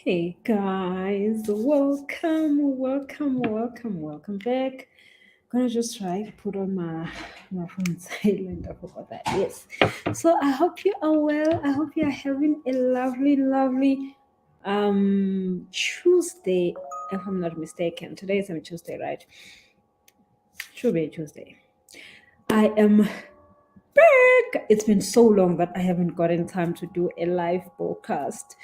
Hey guys, welcome back. Gonna just try to put on my phone silent. I forgot that. Yes. So I hope you are well. I hope you are having a lovely Tuesday. If I'm not mistaken, today is a Tuesday, right? Should be a Tuesday. I am back. It's been so long that I haven't gotten time to do a live broadcast.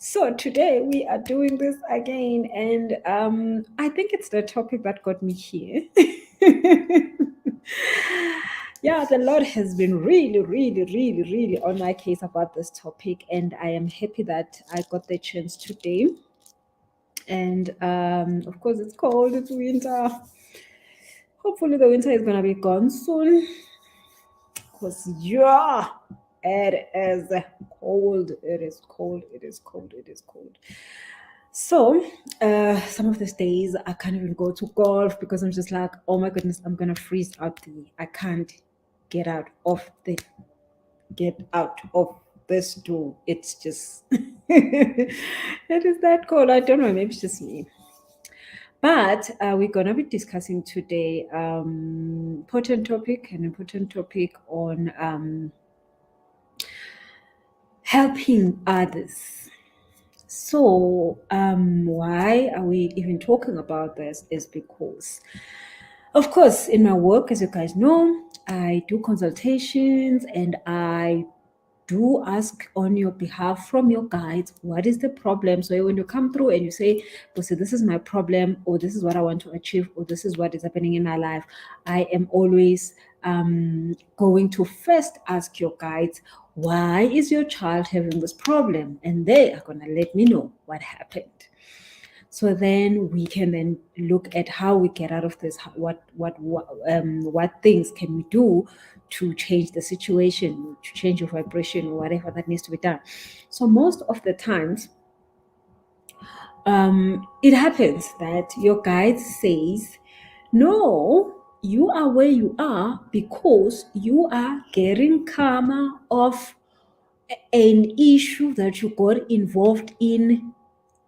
So today we are doing this again, and I think it's the topic that got me here. Yeah, the Lord has been really on my case about this topic, and I am happy that I got the chance today. And of course, it's cold, it's winter. Hopefully, the winter is gonna be gone soon. Because, yeah, it is cold. It is cold. It is cold. It is cold. So, some of these days I can't even go to golf because I'm just like, oh my goodness, I'm gonna freeze out. I can't get out of the get out of this door. It's just it is that cold. I don't know. Maybe it's just me. But we're gonna be discussing today an important topic on helping others. So, why are we even talking about this? Is because, of course, in my work, as you guys know, I do consultations and I do ask on your behalf from your guides what is the problem. So when you come through and you say, "Bossy, this is my problem, or this is what I want to achieve, or this is what is happening in my life," I am always going to first ask your guides, why is your child having this problem? And they are going to let me know what happened. So then we can then look at how we get out of this. What things can we do to change the situation, to change your vibration, or whatever that needs to be done. So most of the times, it happens that your guide says, "No, you are where you are because you are getting karma of an issue that you got involved in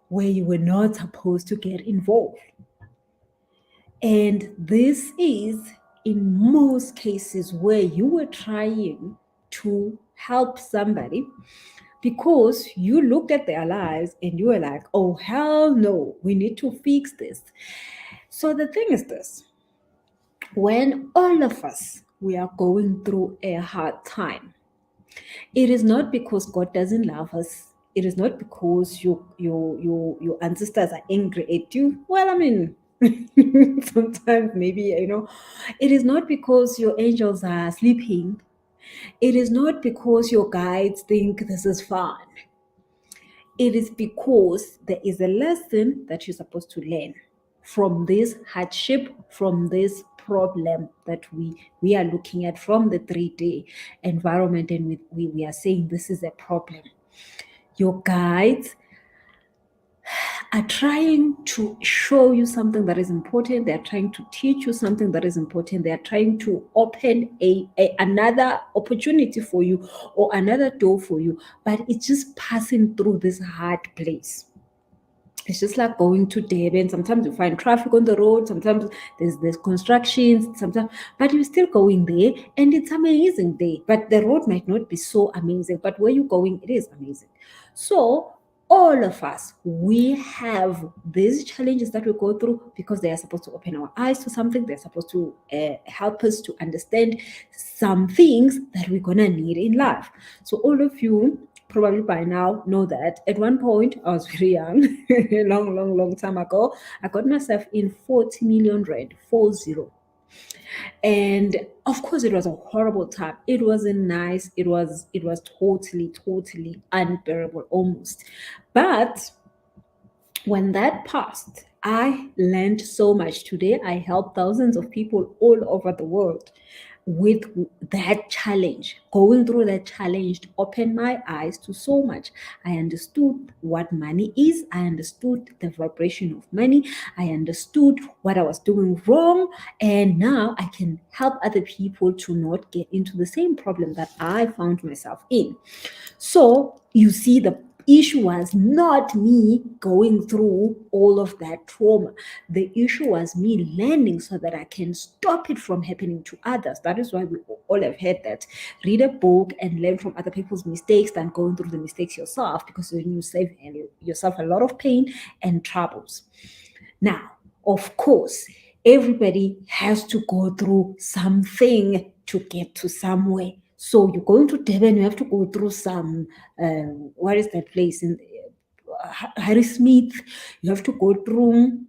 where you were not supposed to get involved." And this is in most cases where you were trying to help somebody because you looked at their lives and you were like, oh, hell no, we need to fix this. So the thing is this: when all of us we are going through a hard time, it is not because God doesn't love us. It is not because your ancestors are angry at you. Well, I mean, sometimes maybe, it is not because your angels are sleeping. It is not because your guides think this is fun. It is because there is a lesson that you're supposed to learn from this hardship, from this problem that we are looking at from the 3D environment, and we are saying this is a problem. Your guides are trying to show you something that is important. They're trying to teach you something that is important. They're trying to open another opportunity for you or another door for you, but it's just passing through this hard place. It's just like going to Durban. Sometimes you find traffic on the road. Sometimes there's constructions. Sometimes, but you're still going there, and it's amazing there. But the road might not be so amazing. But where you're going, it is amazing. So all of us, we have these challenges that we go through because they are supposed to open our eyes to something. They're supposed to help us to understand some things that we're gonna need in life. So all of you probably by now know that at one point I was very young, a long time ago. I got myself in 40 million rand, 40. And of course it was a horrible time. It wasn't nice. It was totally unbearable almost. But when that passed, I learned so much. Today, I help thousands of people all over the world with that challenge. Going through that challenge opened my eyes to so much. I understood what money is. I understood the vibration of money. I understood what I was doing wrong. And now I can help other people to not get into the same problem that I found myself in. So you see, the issue was not me going through all of that trauma. The issue was me learning so that I can stop it from happening to others. That is why we all have heard that. Read a book and learn from other people's mistakes than going through the mistakes yourself, because then you save yourself a lot of pain and troubles. Now, of course, everybody has to go through something to get to somewhere. So you're going to Durban, you have to go through some, what is that place in Harry Smith? You have to go through,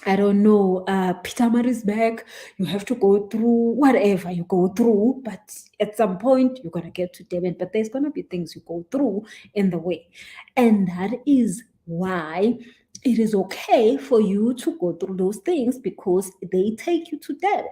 I don't know, Peter Marisburg. You have to go through whatever you go through, but at some point you're gonna get to Durban. But there's gonna be things you go through in the way, and that is why it is okay for you to go through those things, because they take you to Durban.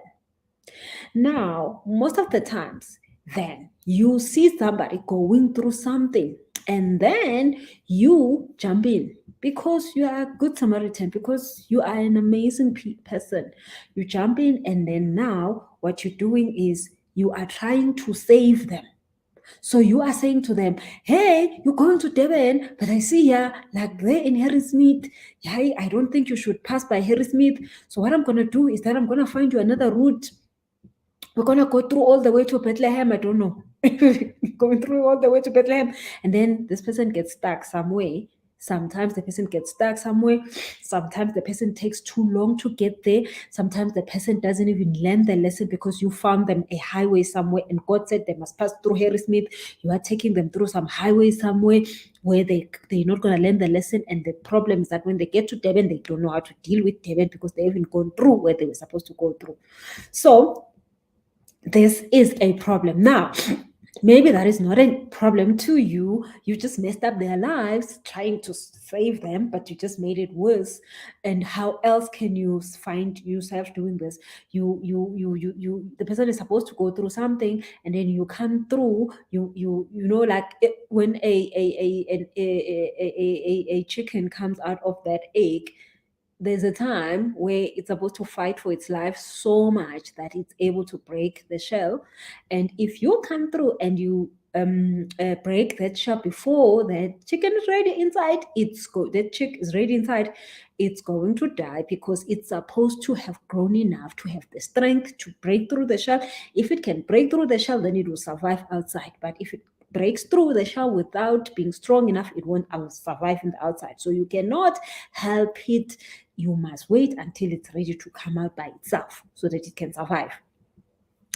Now, most of the times, then you see somebody going through something, and then you jump in because you are a good Samaritan, because you are an amazing person. You jump in, and then now what you're doing is you are trying to save them. So you are saying to them, hey, you're going to Durban, but I see here, like there in Harry Smith, yeah, I don't think you should pass by Harry Smith. So what I'm going to do is that I'm going to find you another route. We're going to go through all the way to Bethlehem. I don't know. Going through all the way to Bethlehem. And then this person gets stuck somewhere. Sometimes the person gets stuck somewhere. Sometimes the person takes too long to get there. Sometimes the person doesn't even learn the lesson because you found them a highway somewhere and God said they must pass through Harry Smith. You are taking them through some highway somewhere where they're not going to learn the lesson. And the problem is that when they get to Durban, they don't know how to deal with Durban because they haven't gone through where they were supposed to go through. So this is a problem. Now, maybe that is not a problem to you. You just messed up their lives trying to save them, but you just made it worse. And how else can you find yourself doing this? The person is supposed to go through something, and then you come through. You know, like when a chicken comes out of that egg, there's a time where it's supposed to fight for its life so much that it's able to break the shell. And if you come through and you break that shell before that chicken is ready inside, that chick is ready inside, it's going to die because it's supposed to have grown enough to have the strength to break through the shell. If it can break through the shell, then it will survive outside. But if it breaks through the shell without being strong enough, it won't survive in the outside. So you cannot help it. You must wait until it's ready to come out by itself so that it can survive.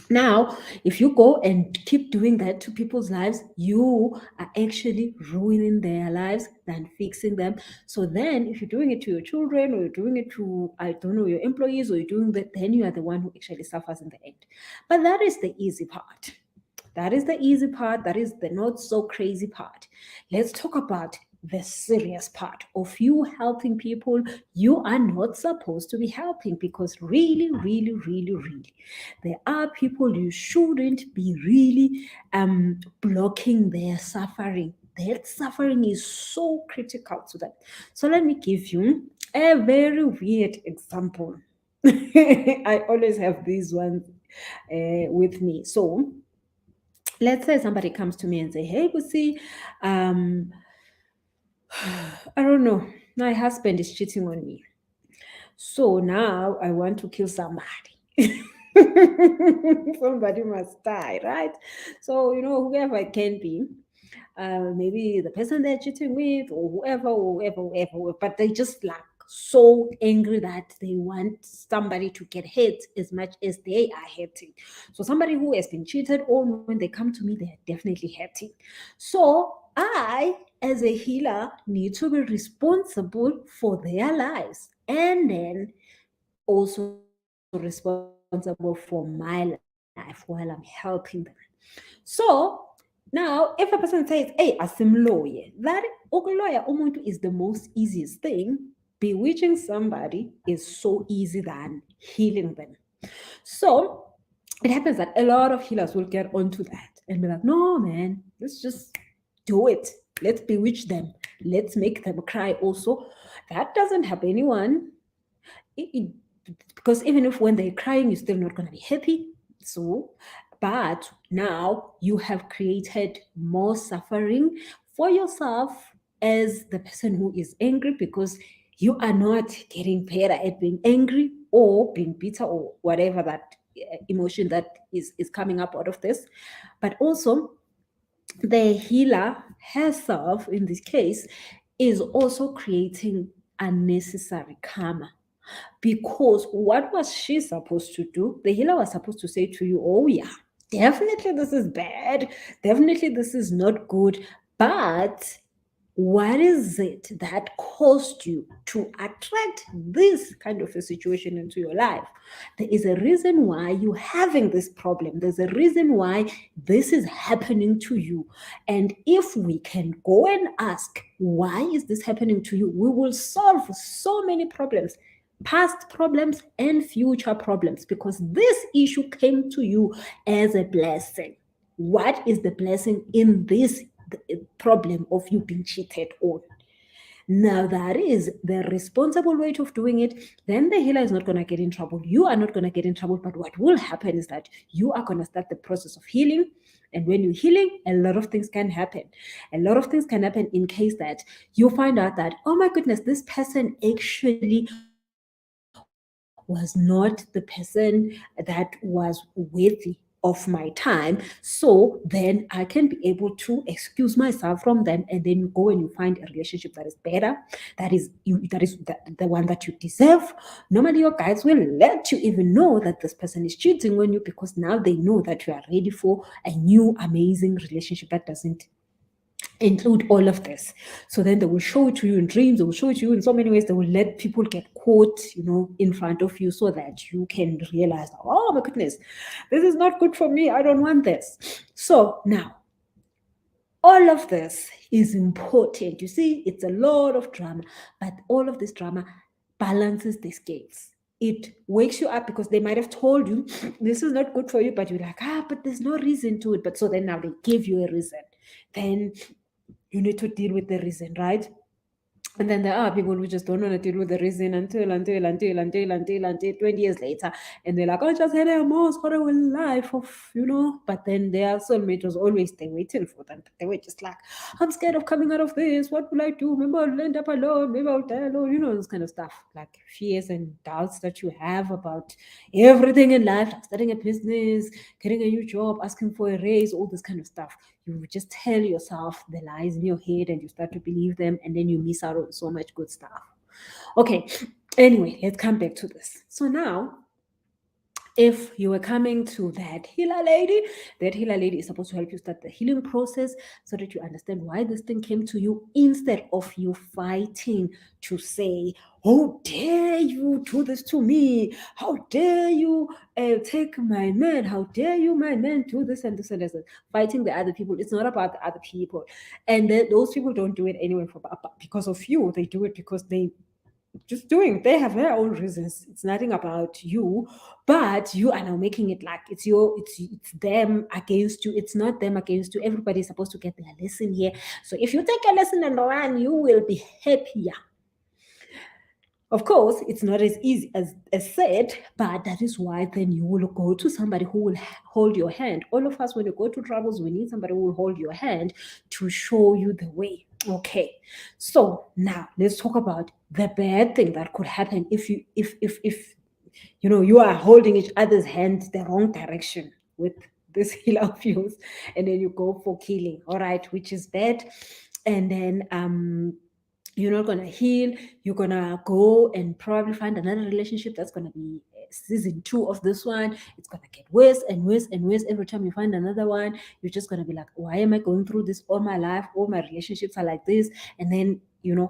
Now, if you go and keep doing that to people's lives, you are actually ruining their lives than fixing them. So then, if you're doing it to your children, or you're doing it to, I don't know, your employees, or you're doing that, then you are the one who actually suffers in the end. But that is the easy part. That is the easy part. That is the not so crazy part. Let's talk about the serious part of you helping people you are not supposed to be helping, because really, really, really, really, there are people you shouldn't be really blocking their suffering. Their suffering is so critical to them. So let me give you a very weird example. I always have these ones with me. So let's say somebody comes to me and say, hey, Busi, I don't know, my husband is cheating on me. So now I want to kill somebody. Somebody must die, right? So, whoever it can be, maybe the person they're cheating with, or whoever, but they just like so angry that they want somebody to get hurt as much as they are hurting. So somebody who has been cheated on, when they come to me, they are definitely hurting. So I, as a healer, need to be responsible for their lives, and then also responsible for my life while I'm helping them. So now, if a person says, hey, asimloye, that ukuloya umuntu is the most easiest thing. Bewitching somebody is so easy than healing them. So it happens that a lot of healers will get onto that and be like, no, man, let's just do it. Let's bewitch them. Let's make them cry also. That doesn't help anyone. Because even if when they're crying, you're still not going to be happy. So, but now you have created more suffering for yourself as the person who is angry, because you are not getting better at being angry or being bitter or whatever that emotion that is coming up out of this. But also, the healer herself, in this case, is also creating unnecessary karma. Because what was she supposed to do? The healer was supposed to say to you, oh, yeah, definitely this is bad. Definitely this is not good. But what is it that caused you to attract this kind of a situation into your life? There is a reason why you're having this problem. There's a reason why this is happening to you. And if we can go and ask, why is this happening to you? We will solve so many problems, past problems and future problems, because this issue came to you as a blessing. What is the blessing in this problem of you being cheated on? Now, that is the responsible way of doing it. Then the healer is not going to get in trouble. You are not going to get in trouble. But what will happen is that you are going to start the process of healing. And when you're healing, a lot of things can happen. A lot of things can happen in case that you find out that, oh my goodness, this person actually was not the person that was worthy of my time. So then I can be able to excuse myself from them, and then you go and you find a relationship that is better, that is the one that you deserve. Normally your guys will let you even know that this person is cheating on you, because now they know that you are ready for a new amazing relationship that doesn't include all of this. So then they will show it to you in dreams, they will show it to you in so many ways. They will let people get caught, in front of you, so that you can realize, oh my goodness, this is not good for me. I don't want this. So now, all of this is important. You see, it's a lot of drama, but all of this drama balances the scales. It wakes you up, because they might have told you this is not good for you, but you're like, but there's no reason to it. But so then now they give you a reason. Then you need to deal with the reason, right? And then there are people who just don't want to deal with the reason until 20 years later. And they're like, I just had a most horrible life of. But then their soulmate was always there waiting for them. But they were just like, I'm scared of coming out of this. What will I do? Maybe I'll end up alone. Maybe I'll die alone. This kind of stuff. Like fears and doubts that you have about everything in life, like starting a business, getting a new job, asking for a raise, all this kind of stuff. You just tell yourself the lies in your head, and you start to believe them, and then you miss out on so much good stuff. Okay, anyway, let's come back to this. So now, if you were coming to that healer lady is supposed to help you start the healing process, so that you understand why this thing came to you, instead of you fighting to say, how dare you do this to me? How dare you take my man? How dare you, my man, do this and this and this? Fighting the other people. It's not about the other people. And those people don't do it anyway because of you. They do it because they have their own reasons. It's nothing about you, but you are now making it like it's them against you. It's not them against you. Everybody's supposed to get their lesson here. So if you take a lesson and run, you will be happier. Of course, it's not as easy as said, but that is why then you will go to somebody who will hold your hand. All of us, when we go to troubles, we need somebody who will hold your hand to show you the way. Okay, so now let's talk about the bad thing that could happen if you are holding each other's hand the wrong direction with this healer of yours, and then you go for killing. All right, which is bad, and then you're not going to heal. You're going to go and probably find another relationship that's going to be season 2 of this one. It's going to get worse and worse and worse. Every time you find another one, you're just going to be like, why am I going through this all my life? All my relationships are like this. And then,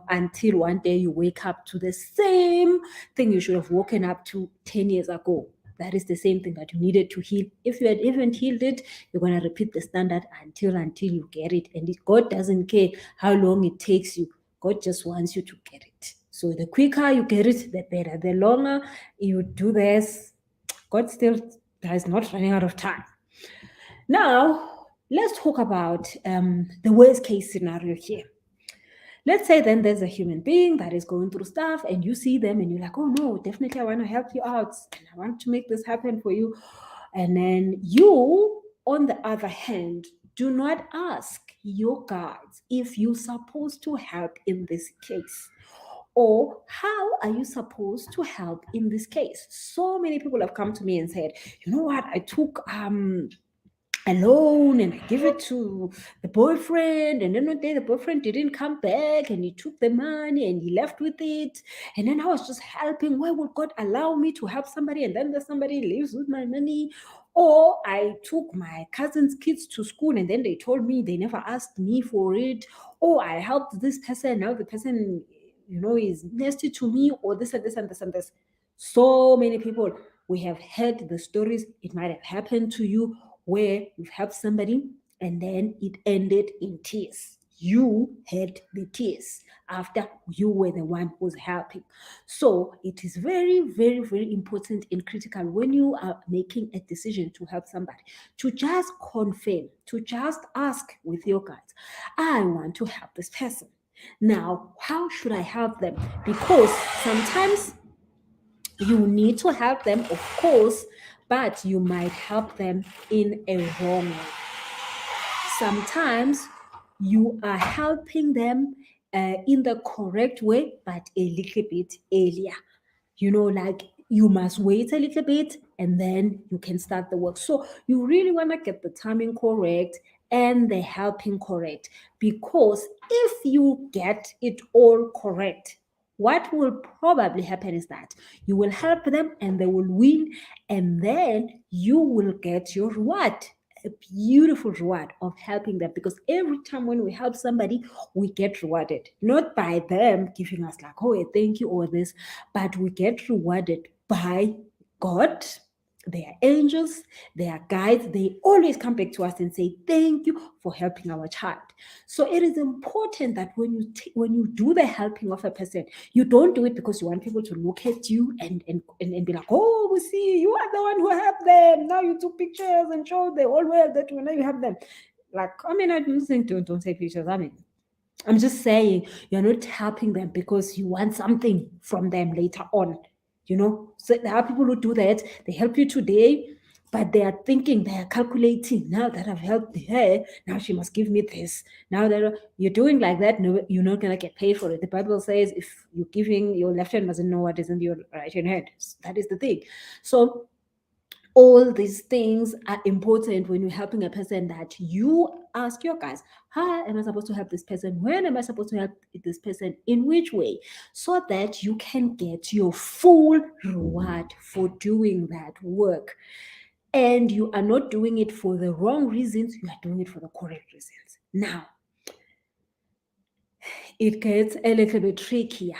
until one day you wake up to the same thing you should have woken up to 10 years ago. That is the same thing that you needed to heal. If you had even healed it, you're going to repeat the standard until you get it. And God doesn't care how long it takes you. God just wants you to get it. So the quicker you get it, the better. The longer you do this, God still is not running out of time. Now, let's talk about the worst case scenario here. Let's say then there's a human being that is going through stuff, and you see them and you're like, oh no, definitely I want to help you out and I want to make this happen for you. And then you, on the other hand, do not ask your guides if you're supposed to help in this case? Or how are you supposed to help in this case? So many people have come to me and said, you know what, I took a loan and I give it to the boyfriend, and then one day the boyfriend didn't come back and he took the money and he left with it. And then I was just helping. Why would God allow me to help somebody and then the somebody leaves with my money? Or I took my cousin's kids to school and then they told me they never asked me for it. Or I helped this person, now the person, is nasty to me, or this and this and this and this. So many people, we have heard the stories. It might have happened to you where you've helped somebody and then it ended in tears. You had the tears after you were the one who's helping. So it is very, very, very important and critical when you are making a decision to help somebody to just confirm, to just ask with your guides, I want to help this person. Now, how should I help them? Because sometimes you need to help them, of course, but you might help them in a wrong way. Sometimes you are helping them in the correct way, but a little bit earlier. Like you must wait a little bit and then you can start the work. So you really want to get the timing correct and the helping correct, because if you get it all correct, what will probably happen is that you will help them and they will win, and then you will get your reward, a beautiful reward of helping them. Because every time when we help somebody, we get rewarded, not by them giving us like, oh, thank you or this, but we get rewarded by God, their angels, their guides. They always come back to us and say thank you for helping our child. So it is important that when you do the helping of a person, you don't do it because you want people to look at you and be like, oh, we see you are the one who helped them. Now you took pictures and showed the whole world that now you have them. Like, I mean, I'm saying don't take pictures. I mean, I'm just saying you're not helping them because you want something from them later on. So there are people who do that. They help you today, but they are thinking, they are calculating. Now that I've helped her, now she must give me this. Now that you're doing like that, no, you're not gonna get paid for it. The Bible says if you're giving, your left hand mustn't know what is in your right hand. That is the thing. So all these things are important when you're helping a person, that you ask your guys, how am I supposed to help this person? When am I supposed to help this person? In which way? So that you can get your full reward for doing that work. And you are not doing it for the wrong reasons, you are doing it for the correct reasons. Now, it gets a little bit trickier.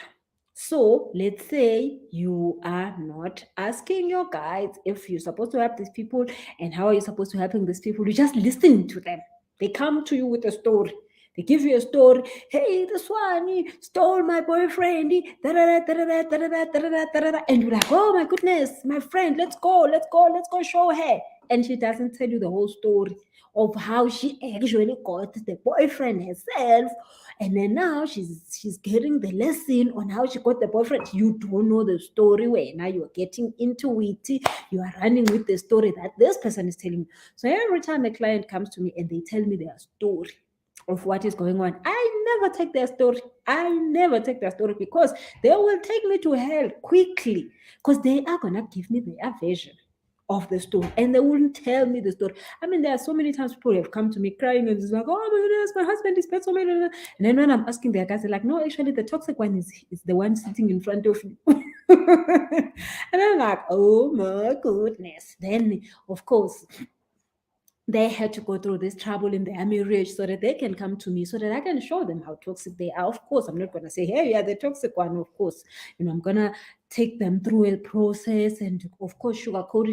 So let's say you are not asking your guides if you're supposed to help these people and how are you supposed to helping these people. You're just listening to them. They come to you with a story. They give you a story. Hey, this one, he stole my boyfriend. Da-da-da, da-da-da, da-da-da, da-da-da, da-da-da. And you're like, oh my goodness, my friend, let's go, let's go, let's go show her. And she doesn't tell you the whole story of how she actually got the boyfriend herself, and then now she's getting the lesson on how she got the boyfriend. You don't know the story. Where now you're getting into it, you are running with the story that this person is telling you. So every time a client comes to me and they tell me their story of what is going on, I never take their story. I never take their story, because they will take me to hell quickly, because they are gonna give me their version of the story and they wouldn't tell me the story. I mean, there are so many times people have come to me crying and it's like, oh my goodness, my husband is bad so many. And then when I'm asking their guys, they're like, no, actually, the toxic one is the one sitting in front of you. And I'm like, oh my goodness. Then, of course, they had to go through this trouble in their marriage so that they can come to me so that I can show them how toxic they are. Of course, I'm not going to say, hey, yeah, the toxic one. Of course, I'm going to take them through a process and, of course, sugarcoat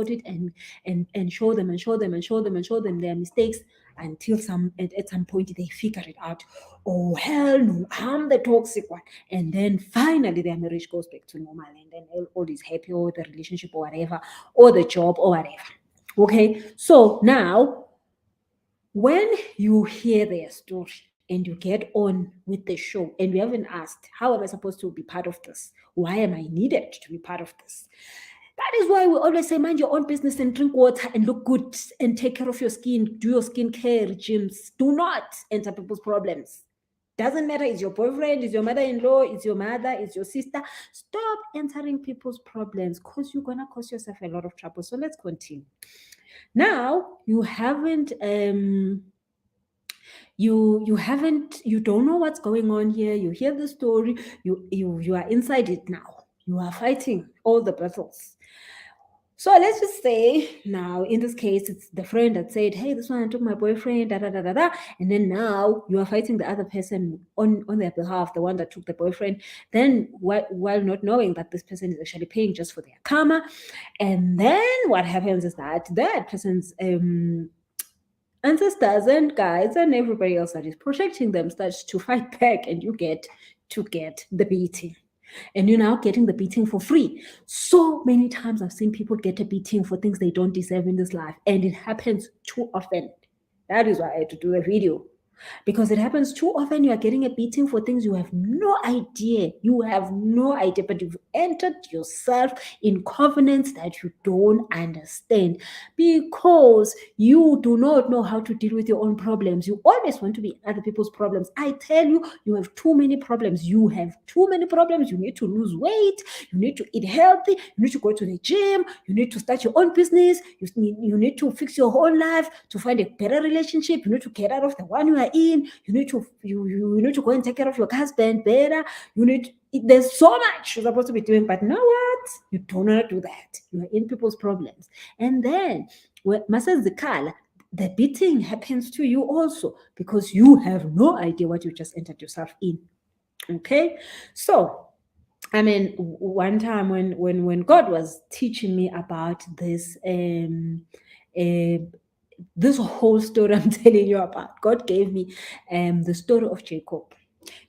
it and show them and show them and show them and show them their mistakes until at some point they figure it out. Oh, hell no, I'm the toxic one. And then finally their marriage goes back to normal, and then all is happy, or the relationship or whatever, or the job or whatever. Okay, so now when you hear their story and you get on with the show and you haven't asked, how am I supposed to be part of this? Why am I needed to be part of this? That is why we always say, mind your own business and drink water and look good and take care of your skin. Do your skincare regimes. Do not enter people's problems. Doesn't matter, it's your boyfriend, it's your mother-in-law, it's your mother, it's your sister. Stop entering people's problems because you're gonna cause yourself a lot of trouble. So let's continue. Now you don't know what's going on here. You hear the story, you are inside it now. You are fighting all the battles. So let's just say now, in this case, it's the friend that said, "Hey, this one I took my boyfriend, da da da da da," and then now you are fighting the other person on their behalf, the one that took the boyfriend. Then while not knowing that this person is actually paying just for their karma, and then what happens is that person's ancestors and guides and everybody else that is protecting them starts to fight back, and you get the beating. And you're now getting the beating for free. So many times I've seen people get a beating for things they don't deserve in this life, and it happens too often. That is why I had to do a video. Because it happens too often. You are getting a beating for things you have no idea. You have no idea, but you've entered yourself in covenants that you don't understand because you do not know how to deal with your own problems. You always want to be other people's problems. I tell you, you have too many problems. You have too many problems. You need to lose weight. You need to eat healthy. You need to go to the gym. You need to start your own business. You need to fix your whole life to find a better relationship. You need to get out of the one you are in. You need to go and take care of your husband better. There's so much you're supposed to be doing, but now what? You don't want to do that. You are in people's problems. And then when Masa Zikala, the beating happens to you also because you have no idea what you just entered yourself in. Okay? So I mean, one time when God was teaching me about this this whole story I'm telling you about, God gave me the story of Jacob.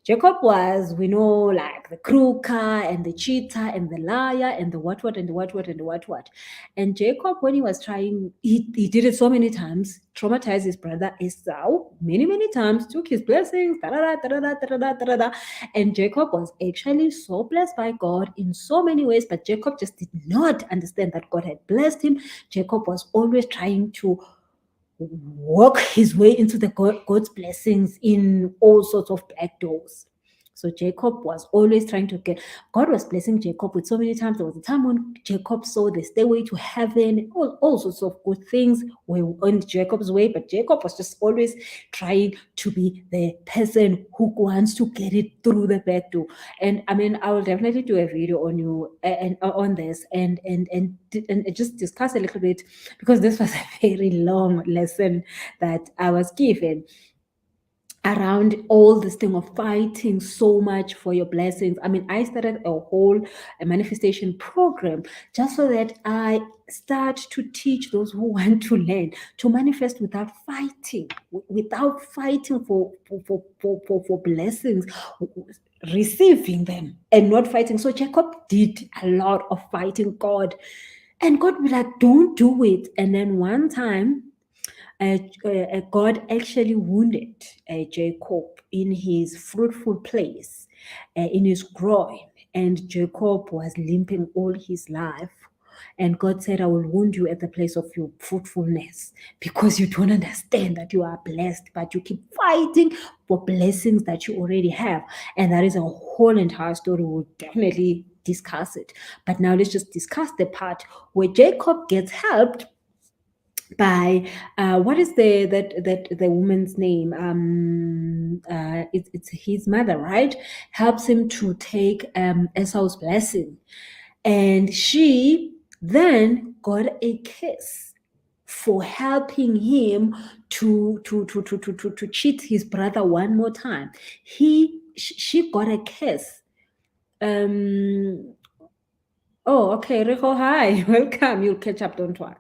Jacob was, we know, like the croaker and the cheater and the liar and the what and the what and the what. And Jacob, when he was trying, he did it so many times, traumatized his brother Esau many times, took his blessings, and Jacob was actually so blessed by God in so many ways, but Jacob just did not understand that God had blessed him. Jacob was always trying to work his way into the God's blessings in all sorts of back doors. So Jacob was always trying to get, God was blessing Jacob with so many times. There was a time when Jacob saw the stairway to heaven, all sorts of good things were on Jacob's way, but Jacob was just always trying to be the person who wants to get it through the back door. And I mean, I will definitely do a video on you and on this and just discuss a little bit, because this was a very long lesson that I was given around all this thing of fighting so much for your blessings. I mean, I started a manifestation program just so that I start to teach those who want to learn to manifest without fighting for blessings, receiving them and not fighting. So Jacob did a lot of fighting God, and God would be like, don't do it. And then one time God actually wounded Jacob in his fruitful place, in his groin, and Jacob was limping all his life. And God said, I will wound you at the place of your fruitfulness because you don't understand that you are blessed, but you keep fighting for blessings that you already have. And that is a whole entire story. We'll definitely discuss it. But now let's just discuss the part where Jacob gets helped by what is the woman's name? It's his mother, right? Helps him to take Esau's blessing, and she then got a kiss for helping him to cheat his brother one more time. She got a kiss. Oh, okay, Rico, hi, welcome. You'll catch up, don't worry.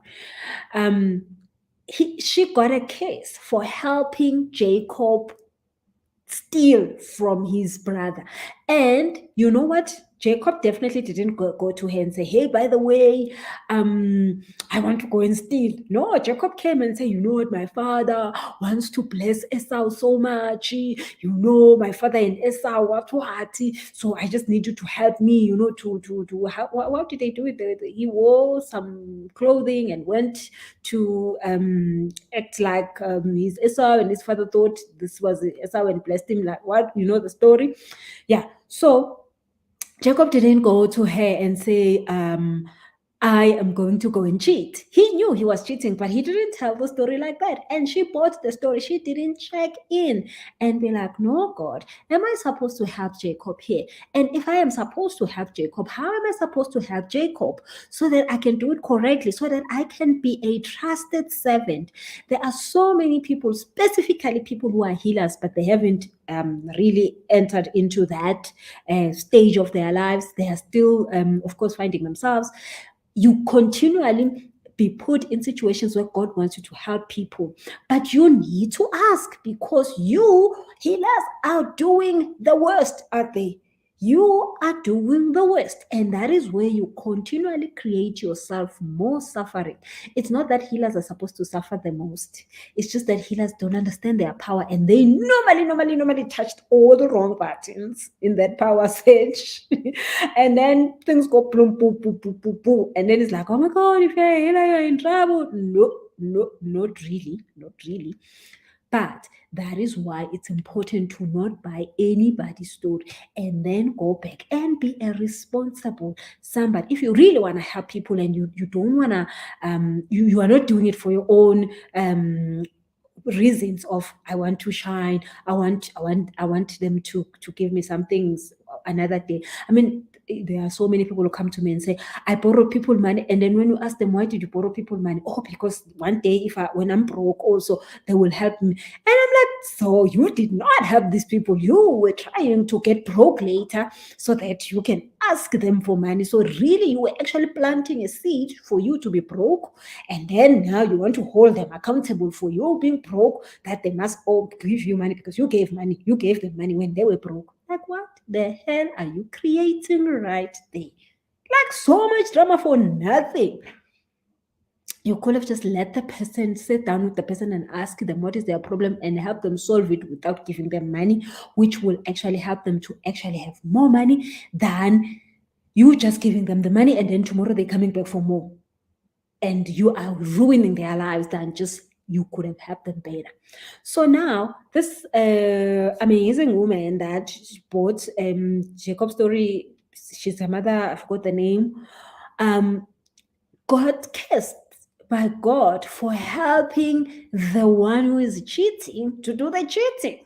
She got a case for helping Jacob steal from his brother. And you know what? Jacob definitely didn't go to her and say, hey, by the way, I want to go and steal. No, Jacob came and said, you know what, my father wants to bless Esau so much. You know, my father and Esau were too hearty. So I just need you to help me, you know, to how, what did they do with it? He wore some clothing and went to act like he's Esau, and his father thought this was Esau and blessed him like what? You know the story? Yeah. So Jacob didn't go to her and say, I am going to go and cheat. He knew he was cheating, but he didn't tell the story like that. And she bought the story. She didn't check in and be like, no, God, am I supposed to help Jacob here? And if I am supposed to help Jacob, how am I supposed to help Jacob so that I can do it correctly, so that I can be a trusted servant? There are so many people, specifically people who are healers, but they haven't really entered into that stage of their lives. They are still, of course, finding themselves. You continually be put in situations where God wants you to help people, but you need to ask, because you healers are doing the worst, are they? You are doing the worst, and that is where you continually create yourself more suffering. It's not that healers are supposed to suffer the most, it's just that healers don't understand their power, and they normally touched all the wrong buttons in that power switch. And then things go boom, boom, boom, boom, boom, boom. And then it's like, oh my God, if you're a healer, you're in trouble. No, not really. But that is why it's important to not buy anybody's story and then go back and be a responsible somebody. If you really want to help people and you don't want to, you are not doing it for your own reasons of I want to shine, I want them to give me some things another day. I mean, there are so many people who come to me and say, I borrow people money, and then when you ask them, why did you borrow people money? Oh, because one day when I'm broke also, they will help me. And I'm like, so you did not help these people, you were trying to get broke later so that you can ask them for money. So really you were actually planting a seed for you to be broke, and then now you want to hold them accountable for you being broke, that they must all give you money because you gave them money when they were broke. Like, what the hell are you creating right there? Like, so much drama for nothing. You could have just let the person sit down with the person and ask them what is their problem and help them solve it without giving them money, which will actually help them to actually have more money than you just giving them the money and then tomorrow they're coming back for more. And you are ruining their lives than just you could have helped them better. So now this amazing woman that bought Jacob's story, she's her mother, I forgot the name, got cursed by God for helping the one who is cheating to do the cheating.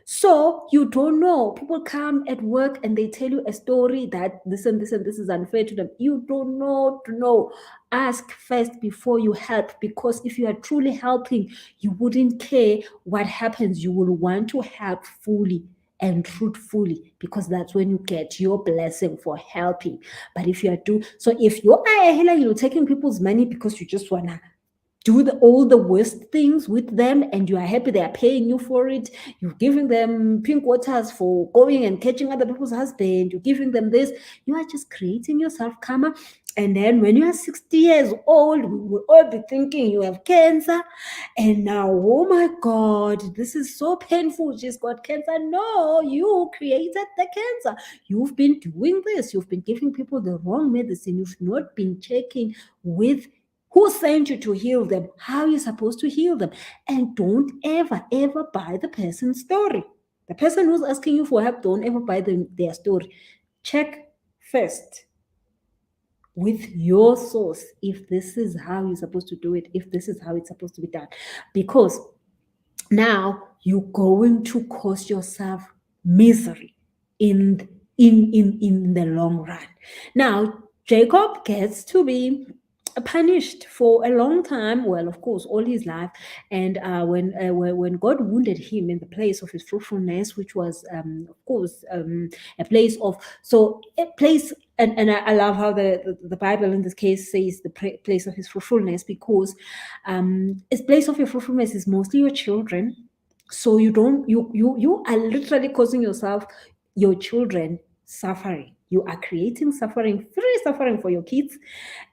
So you don't know. People come at work and they tell you a story that this and this and this is unfair to them. You don't know to know. Ask first before you help, because if you are truly helping, you wouldn't care what happens. You will want to help fully and truthfully, because that's when you get your blessing for helping. But if you are if you are a healer, you're taking people's money because you just wanna do all the worst things with them, and you are happy they are paying you for it. You're giving them pink waters for going and catching other people's husband. You're giving them this. You are just creating yourself karma. And then when you are 60 years old, we will all be thinking you have cancer. And now, oh my God, this is so painful. She's got cancer. No, you created the cancer. You've been doing this. You've been giving people the wrong medicine. You've not been checking with who sent you to heal them? How are you supposed to heal them? And don't ever buy the person's story. The person who's asking you for help, don't ever buy their story. Check first with your source if this is how you're supposed to do it, if this is how it's supposed to be done. Because now you're going to cause yourself misery in the long run. Now, Jacob gets to be punished for a long time, well, of course, all his life. And when God wounded him in the place of his fruitfulness, which was of course a place of and I love how the Bible in this case says the place of his fruitfulness, because his place of your fruitfulness is mostly your children. So you are literally causing yourself, your children, suffering. You are creating suffering, free suffering for your kids.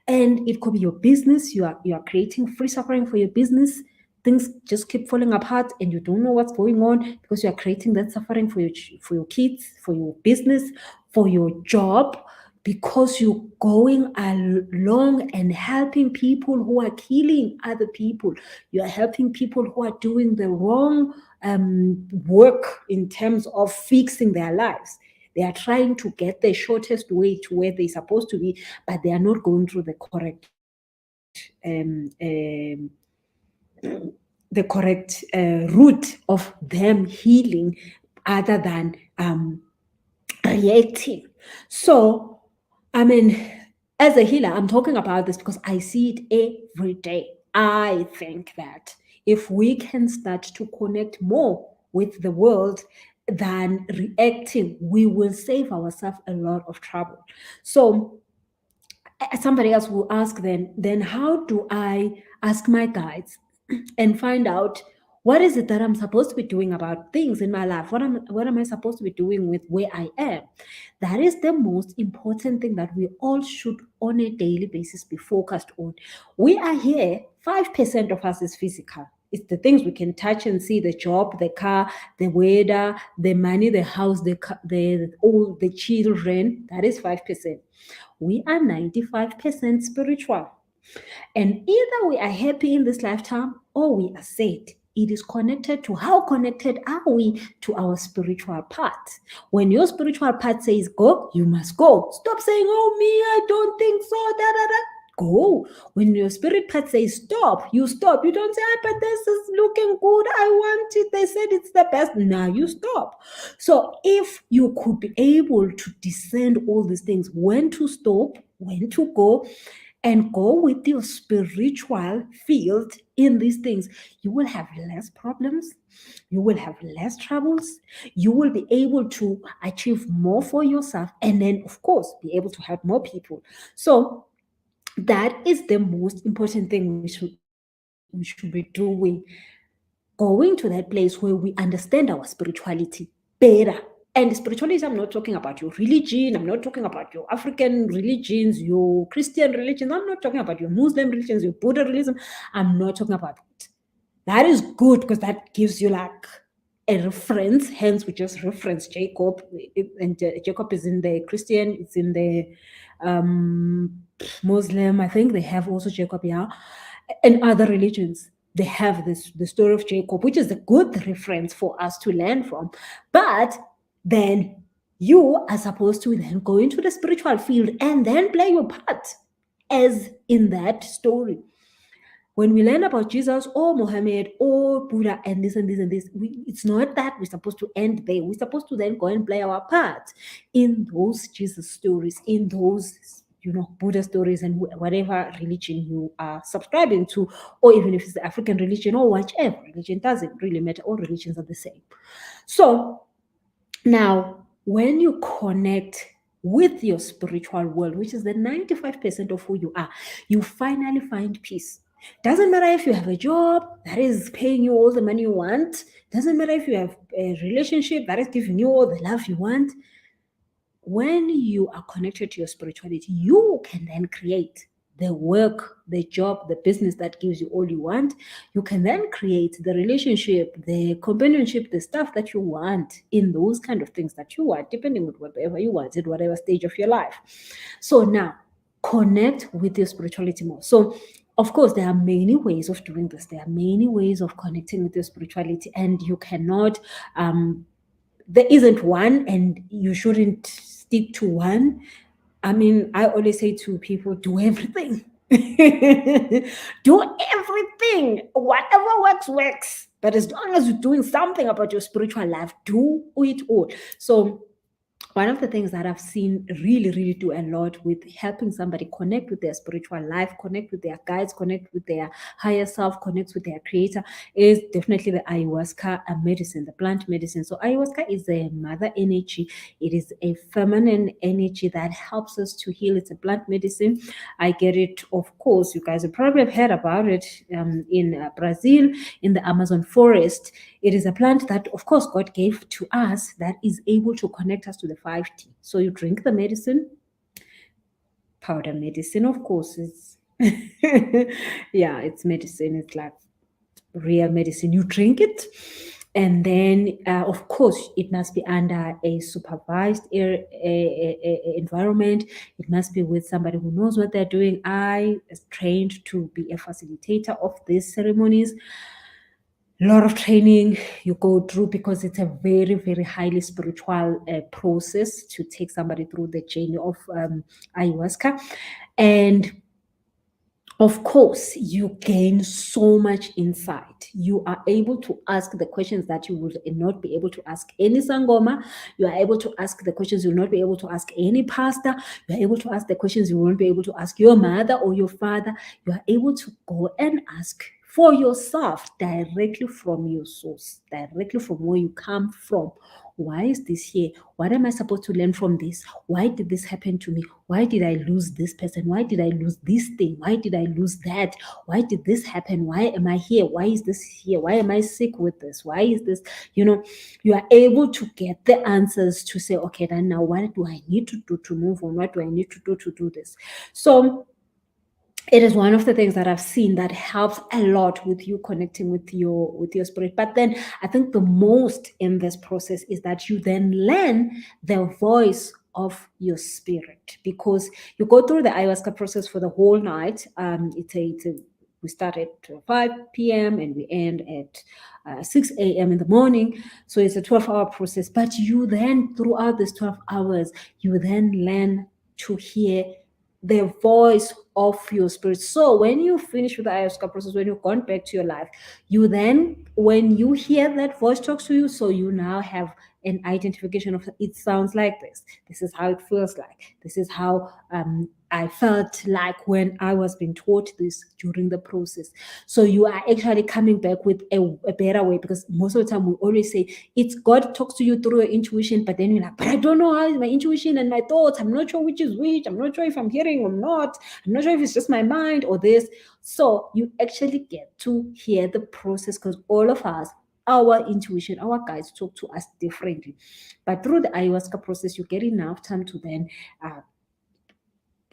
And it could be your business. You are creating free suffering for your business. Things just keep falling apart and you don't know what's going on because you are creating that suffering for your kids, for your business, for your job, because you're going along and helping people who are killing other people. You are helping people who are doing the wrong work in terms of fixing their lives. They are trying to get the shortest way to where they're supposed to be, but they are not going through the correct route of them healing, other than reacting. So, I mean, as a healer, I'm talking about this because I see it every day. I think that if we can start to connect more with the world than reacting, we will save ourselves a lot of trouble. So, somebody else will ask, then how do I ask my guides and find out what is it that I'm supposed to be doing about things in my life? What am I supposed to be doing with where I am? That is the most important thing that we all should on a daily basis be focused on. We are here, 5% of us is physical. It's the things we can touch and see: the job, the car, the weather, the money, the house, the all the children. That is 5%. We are 95% spiritual. And either we are happy in this lifetime or we are sad. It is connected to how connected are we to our spiritual part. When your spiritual part says go, you must go. Stop saying, oh, me, I don't think so. Da, da, da. Go. When your spirit part says stop, you stop. You don't say, ah, but this is looking good. I want it. They said it's the best. Now you stop. So if you could be able to discern all these things, when to stop, when to go, and go with your spiritual field in these things, you will have less problems, you will have less troubles, you will be able to achieve more for yourself, and then, of course, be able to help more people. So, that is the most important thing we should be doing, going to that place where we understand our spirituality better. And spirituality, I'm not talking about your religion, I'm not talking about your African religions, your Christian religions, I'm not talking about your Muslim religions, your Buddha religion. I'm not talking about that. That is good because that gives you like a reference. Hence, we just reference Jacob, and Jacob is in the Christian, it's in the Muslim. I think they have also Jacob, yeah, and other religions. They have this the story of Jacob, which is a good reference for us to learn from. But then you are supposed to then go into the spiritual field and then play your part as in that story. When we learn about Jesus or Muhammad or Buddha and this and this and this, it's not that we're supposed to end there. We're supposed to then go and play our part in those Jesus stories, in those Buddha stories, and whatever religion you are subscribing to, or even if it's the African religion or whichever religion, doesn't really matter. All religions are the same. So now, when you connect with your spiritual world, which is the 95% of who you are, you finally find peace. Doesn't matter if you have a job that is paying you all the money you want. Doesn't matter if you have a relationship that is giving you all the love you want. When you are connected to your spirituality, you can then create the work, the job, the business that gives you all you want. You can then create the relationship, the companionship, the stuff that you want in those kind of things that you want, depending on whatever you want at whatever stage of your life. So now, connect with your spirituality more. So, of course, there are many ways of doing this. There are many ways of connecting with your spirituality, and you cannot there isn't one, and you shouldn't stick to one. I mean, I always say to people, do everything. Do everything. Whatever works, works. But as long as you're doing something about your spiritual life, do it all. So one of the things that I've seen really, really do a lot with helping somebody connect with their spiritual life, connect with their guides, connect with their higher self, connect with their creator is definitely the ayahuasca medicine, the plant medicine. So ayahuasca is a mother energy. It is a feminine energy that helps us to heal. It's a plant medicine. I get it, of course, you guys have probably heard about it in Brazil, in the Amazon forest. It is a plant that, of course, God gave to us that is able to connect us to the 5T. So you drink the medicine, powder medicine, of course, it's yeah, it's medicine. It's like real medicine. You drink it, and then of course it must be under a supervised environment. It must be with somebody who knows what they're doing. I is trained to be a facilitator of these ceremonies. A lot of training you go through, because it's a very, very highly spiritual process to take somebody through the journey of ayahuasca. And of course, you gain so much insight. You are able to ask the questions that you would not be able to ask any sangoma. You are able to ask the questions you will not be able to ask any pastor. You are able to ask the questions you won't be able to ask your mother or your father. You are able to go and ask for yourself directly from your source, directly from where you come from. Why is this here? What am I supposed to learn from this? Why did this happen to me? Why did I lose this person? Why did I lose this thing? Why did I lose that? Why did this happen? Why am I here? Why is this here? Why am I sick with this? Why is this? You are able to get the answers to say, okay, then now what do I need to do to move on? What do I need to do this? So it is one of the things that I've seen that helps a lot with you connecting with your spirit. But then I think the most in this process is that you then learn the voice of your spirit, because you go through the ayahuasca process for the whole night. We start at 5 p.m. and we end at 6 a.m. in the morning. So it's a 12-hour process. But you then, throughout this 12 hours, you then learn to hear the voice of your spirit. So when you finish with the ayahuasca process, when you've gone back to your life, you then, when you hear that voice talks to you, so you now have an identification of, it sounds like this. This is how it feels like. This is how I felt like when I was being taught this during the process. So you are actually coming back with a better way, because most of the time we always say it's God talks to you through your intuition, but then you're like, but I don't know how is my intuition and my thoughts. I'm not sure which is which. I'm not sure if I'm hearing or not. I'm not sure if it's just my mind or this. So you actually get to hear the process, because all of us, our intuition, our guides talk to us differently. But through the ayahuasca process, you get enough time to then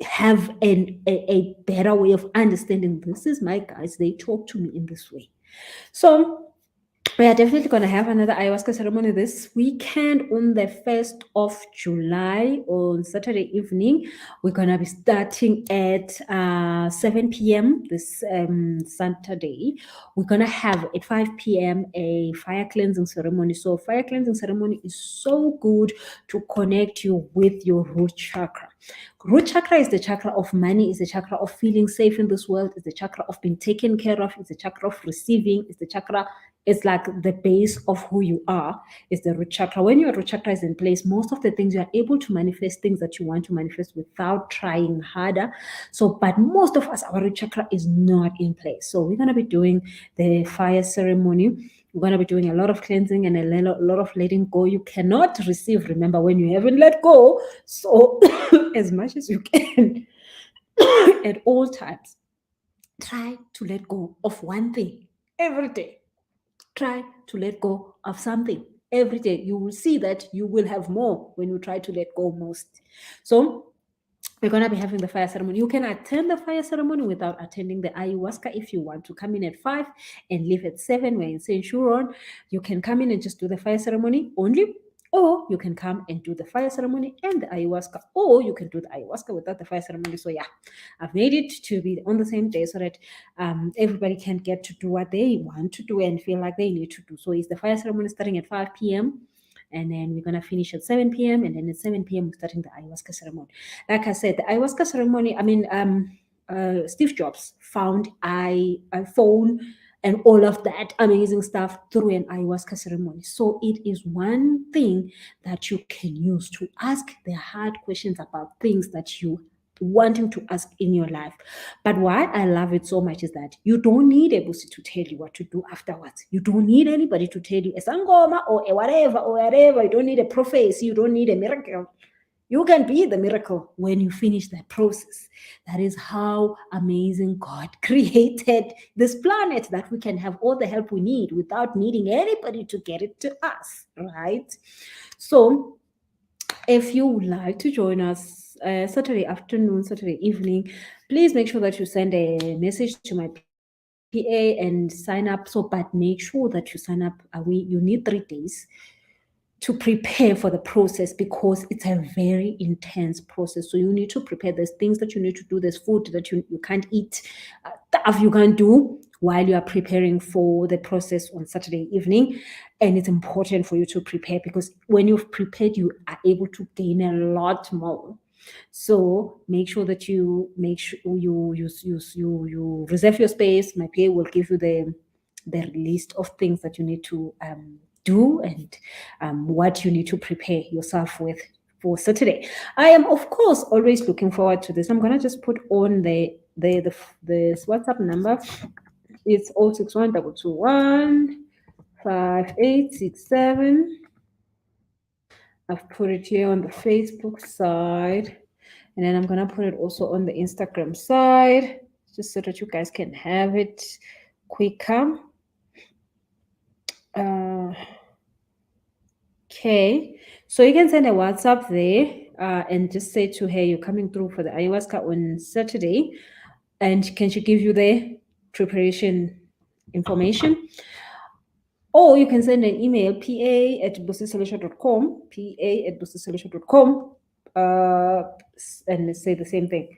have a better way of understanding, this is my guides, they talk to me in this way. So we are definitely going to have another ayahuasca ceremony this weekend on the 1st of July on Saturday evening. We're going to be starting at 7 p.m. this Saturday. We're going to have at 5 p.m. a fire cleansing ceremony. So fire cleansing ceremony is so good to connect you with your root chakra. Root chakra is the chakra of money, is the chakra of feeling safe in this world, is the chakra of being taken care of, is the chakra of receiving, is the chakra, it's like the base of who you are, is the root chakra. When your root chakra is in place, most of the things you are able to manifest things that you want to manifest without trying harder. So, but most of us, our root chakra is not in place. So we're going to be doing the fire ceremony. We're going to be doing a lot of cleansing and a lot of letting go. You cannot receive, remember, when you haven't let go. So as much as you can at all times, try to let go of one thing every day. Try to let go of something every day. You will see that you will have more when you try to let go most. So we're going to be having the fire ceremony. You can attend the fire ceremony without attending the ayahuasca if you want to come in at 5 and leave at 7. We're in St. Churon. You can come in and just do the fire ceremony only, or you can come and do the fire ceremony and the ayahuasca, or you can do the ayahuasca without the fire ceremony. So yeah, I've made it to be on the same day so that everybody can get to do what they want to do and feel like they need to do. So it's the fire ceremony starting at 5 p.m. and then we're going to finish at 7 p.m. and then at 7 p.m. we're starting the ayahuasca ceremony. Like I said, the ayahuasca ceremony, Steve Jobs found iPhone and all of that amazing stuff through an ayahuasca ceremony. So it is one thing that you can use to ask the hard questions about things that you wanting to ask in your life. But why I love it so much is that you don't need a busi to tell you what to do afterwards. You don't need anybody to tell you a sangoma or a whatever or whatever. You don't need a prophecy. You don't need a miracle. You can be the miracle when you finish that process. That is how amazing God created this planet, that we can have all the help we need without needing anybody to get it to us, right? So, if you would like to join us Saturday afternoon, Saturday evening, please make sure that you send a message to my PA and sign up. So, but make sure that you sign up. You need 3 days to prepare for the process, because it's a very intense process. So you need to prepare. There's things that you need to do. There's food that you can't eat, stuff you can't do while you are preparing for the process on Saturday evening. And it's important for you to prepare, because when you've prepared, you are able to gain a lot more. So make sure that you make sure you reserve your space. My PA will give you the list of things that you need to do, and what you need to prepare yourself with for Saturday. I am, of course, always looking forward to this. I'm gonna just put on the WhatsApp number. It's 061 221 5867. I've put it here on the Facebook side, and then I'm gonna put it also on the Instagram side, just so that you guys can have it quicker. Okay, so you can send a WhatsApp there, and just say to her you're coming through for the ayahuasca on Saturday, and can she give you the preparation information? Or you can send an email, pa@busisolution.com, pa@busisolution.com, and say the same thing.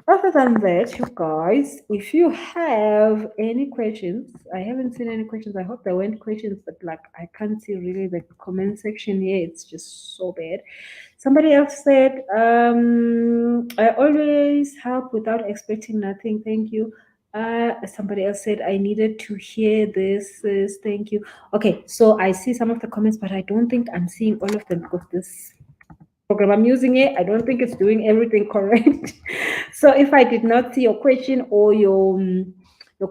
Other than that, you guys, if you have any questions, I haven't seen any questions. I hope there weren't questions, but like I can't see really the comment section here. It's just so bad. Somebody else said, I always help without expecting nothing. Thank you. Somebody else said, I needed to hear this. Thank you. Okay, so I see some of the comments, but I don't think I'm seeing all of them, because this program I'm using it, I don't think it's doing everything correct. So if I did not see your question or your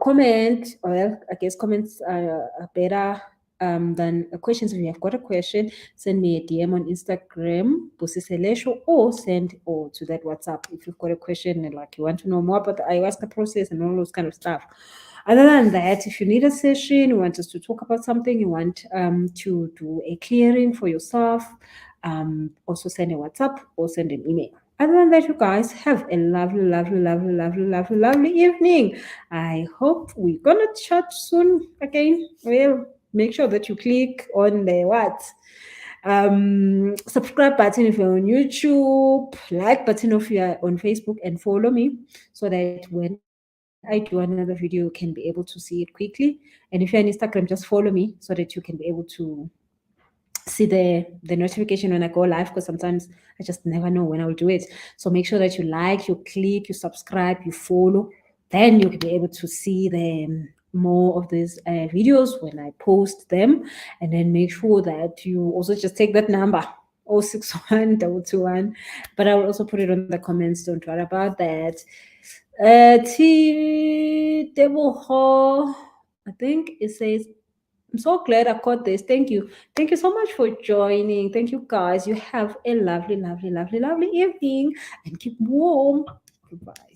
comment, well, I guess comments are better than questions. If you have got a question, send me a DM on Instagram, Busiselesho, or send or to that WhatsApp if you've got a question and like you want to know more about the ayahuasca process and all those kind of stuff. Other than that, if you need a session, you want us to talk about something, you want to do a clearing for yourself, also send a WhatsApp or send an email. Other than that, you guys have a lovely, lovely, lovely, lovely, lovely, lovely evening. I hope we're gonna chat soon again. Well, make sure that you click on the subscribe button if you're on YouTube, like button if you're on Facebook, and follow me, so that when I do another video, you can be able to see it quickly. And if you're on Instagram, just follow me, so that you can be able to see the notification when I go live, because sometimes I just never know when I'll do it. So make sure that you like, you click, you subscribe, you follow. Then you'll be able to see the more of these videos when I post them. And then make sure that you also just take that number 061 221. But I will also put it on the comments. Don't worry about that. T Debo, I think it says, I'm so glad I caught this. Thank you. Thank you so much for joining. Thank you, guys. You have a lovely, lovely, lovely, lovely evening, and keep warm. Goodbye.